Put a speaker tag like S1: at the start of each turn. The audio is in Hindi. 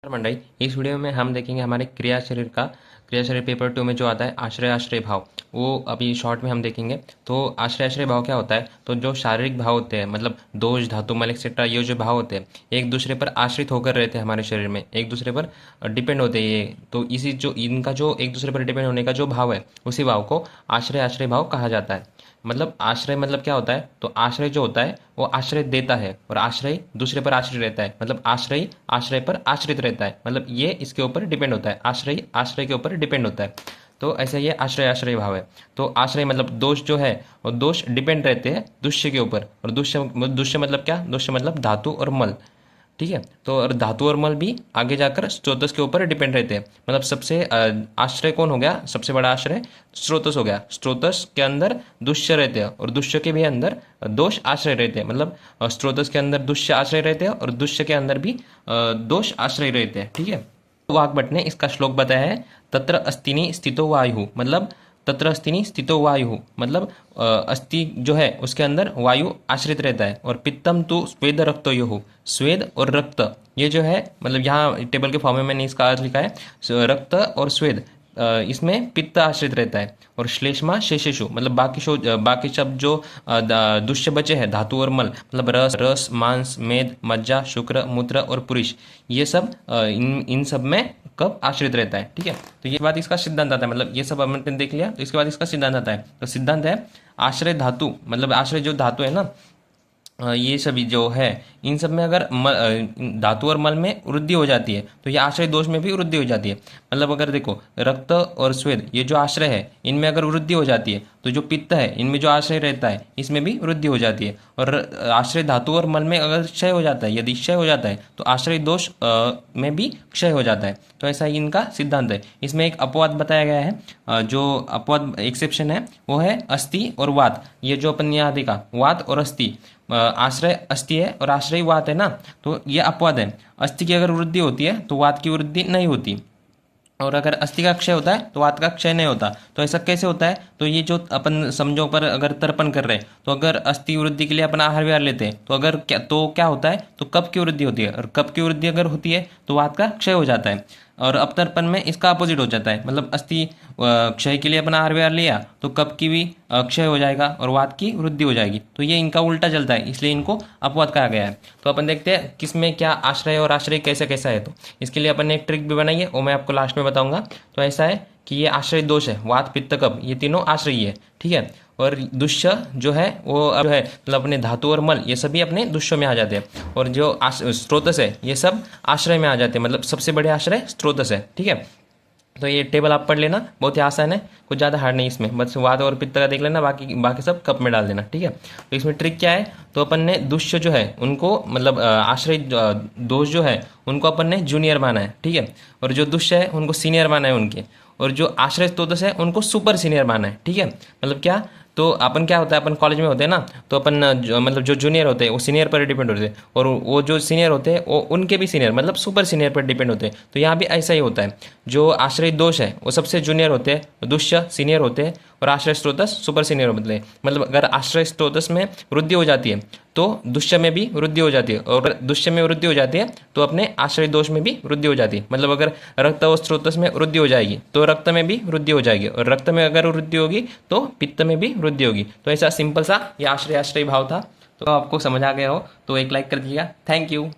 S1: मंडई, इस वीडियो में हम देखेंगे हमारे क्रिया शरीर का क्रिया शरीर पेपर 2 में जो आता है आश्रय आश्रय भाव, वो अभी शॉर्ट में हम देखेंगे। तो आश्रय आश्रय भाव क्या होता है? तो जो शारीरिक भाव होते हैं, मतलब दोष, धातु, मल एक्सेट्रा, ये जो भाव होते हैं एक दूसरे पर आश्रित होकर रहते हैं हमारे शरीर में, एक दूसरे पर डिपेंड होते हैं ये। तो इसी जो इनका जो एक दूसरे पर डिपेंड होने का जो भाव है, उसी भाव को आश्रय आश्रय भाव कहा जाता है। मतलब आश्रय मतलब क्या होता है? तो आश्रय जो होता है वो आश्रय देता है और आश्रय दूसरे पर आश्रित रहता है। मतलब आश्रय आश्रय पर आश्रित रहता है, मतलब ये इसके ऊपर डिपेंड होता है, आश्रय आश्रय के ऊपर डिपेंड होता है। तो ऐसे ये आश्रय आश्रय भाव है। तो आश्रय मतलब दोष जो है, और दोष डिपेंड रहते हैं दुष्य के ऊपर। और दुष्य दुष्य मतलब क्या? दुष्य मतलब धातु और मल। ठीक है। तो और धातु और मल भी आगे जाकर स्रोतस के ऊपर डिपेंड रहते हैं। मतलब सबसे आश्रय कौन हो गया? सबसे बड़ा आश्रय स्रोतस हो गया। स्रोतस के अंदर दुष्य रहते हैं और दुष्य के भी अंदर दोष आश्रय रहते हैं। मतलब स्रोतस के अंदर दुष्य आश्रय रहते हैं और दुष्य के अंदर भी दोष आश्रय रहते हैं। ठीक है। वाग्भट ने इसका श्लोक बताया है, तत्र अस्तिनि स्थितो वायु। मतलब तत्र अस्तिनि स्थितो वायु मतलब अस्थि जो है उसके अंदर वायु आश्रित रहता है। और पित्तम तो स्वेद रक्तयोः, स्वेद और रक्त ये जो है, मतलब यहाँ टेबल के फॉर्म में मैंने इसका अर्थ लिखा है, रक्त और स्वेद इसमें पित्त आश्रित रहता है। और श्लेष्मा शेषेशु मतलब बाकी सब जो दुष्य बचे हैं, धातु और मल, मतलब रस मांस मेद मज्जा शुक्र मूत्र और पुरुष, ये सब इन सब में कब आश्रित रहता है। ठीक है। तो ये बात इसका सिद्धांत आता है। मतलब ये सब हमने देख लिया, तो इसके बाद इसका सिद्धांत आता है। तो सिद्धांत है आश्रय धातु, मतलब आश्रय जो धातु है ना, ये सभी जो है इन सब में अगर धातु और मल में वृद्धि हो जाती है तो ये आश्रय दोष में भी वृद्धि हो जाती है। मतलब अगर देखो रक्त और स्वेद ये जो आश्रय है इनमें अगर वृद्धि हो जाती है तो जो पित्त है इनमें जो आश्रय रहता है इसमें भी वृद्धि हो जाती है। और आश्रय धातु और मल में अगर क्षय हो जाता है, यदि क्षय हो जाता है तो आश्रय दोष में भी क्षय हो जाता है। तो ऐसा ही इनका सिद्धांत है। इसमें एक अपवाद बताया गया है, जो अपवाद एक्सेप्शन है वो है अस्थि और वात। ये जो अपन यहाँ देखा वात और अस्थि, आश्रय अस्थि है और आश्रय वात है ना, तो ये अपवाद है। अस्थि की अगर वृद्धि होती है तो वात की वृद्धि नहीं होती, और अगर अस्थि का क्षय होता है तो वात का क्षय नहीं होता। तो ऐसा कैसे होता है? तो ये जो अपन समझो पर अगर तर्पण कर रहे हैं तो अगर अस्थि वृद्धि के लिए अपन आहार विहार लेते हैं तो अगर क्या होता है? तो कफ की वृद्धि होती है, और कफ की वृद्धि अगर होती है तो वात का क्षय हो जाता है। और अपतर्पण में इसका अपोजिट हो जाता है। मतलब अस्थि क्षय के लिए अपना आहार विहार लिया तो कफ की भी क्षय हो जाएगा और वात की वृद्धि हो जाएगी। तो ये इनका उल्टा चलता है, इसलिए इनको अपवाद कहा गया है। तो अपन देखते हैं किस में क्या आश्रय और आश्रय कैसा कैसा है। तो इसके लिए अपन ने एक ट्रिक भी बनाई है, वो मैं आपको लास्ट में बताऊंगा। तो ऐसा है कि ये आश्रय दोष है, वात पित्त कफ ये तीनों आश्रयी है। ठीक है। और दुष्य जो है वो जो है मतलब अपने धातु और मल ये सभी अपने दुष्य में आ जाते हैं। और जो स्रोतस है ये सब आश्रय में आ जाते हैं, मतलब सबसे बड़े आश्रय स्रोतस है। ठीक है। तो ये टेबल आप पढ़ लेना, बहुत ही आसान है, कुछ ज़्यादा हार्ड नहीं इसमें, बस वात और पित्त का देख लेना, बाकी बाकी सब कप में डाल देना। ठीक है। तो इसमें ट्रिक क्या है? तो अपन ने दुष्य जो है उनको मतलब आश्रय दोष जो है उनको अपन ने जूनियर माना है। ठीक है। और जो दुष्य है उनको सीनियर माना है उनके, और जो आश्रय स्तोत्रस है उनको सुपर सीनियर माना है। ठीक है। मतलब क्या? तो अपन क्या होता है, अपन कॉलेज में होते हैं ना, तो अपन मतलब जो जूनियर होते हैं वो सीनियर पर डिपेंड होते हैं, और वो जो सीनियर होते हैं वो उनके भी सीनियर मतलब सुपर सीनियर पर डिपेंड होते हैं। तो यहाँ भी ऐसा ही होता है। जो आश्रय दोष है वो सबसे जूनियर होते हैं, दुष्य सीनियर होते हैं, और आश्रय स्रोतस सुपर सीनियर होते हैं। मतलब अगर आश्रय स्रोतस में वृद्धि हो जाती है तो दुष्य में भी वृद्धि हो जाती है, और अगर दुष्य में वृद्धि हो जाती है तो अपने आश्रय दोष में भी वृद्धि हो जाती है। मतलब अगर रक्त और स्रोतस में वृद्धि हो जाएगी तो रक्त में भी वृद्धि हो जाएगी, और रक्त में अगर वृद्धि होगी तो पित्त में भी वृद्धि होगी। तो ऐसा सिंपल सा ये आश्रय आश्रय भाव था। तो आपको समझ आ गया हो तो एक लाइक कर दीजिएगा। Thank you.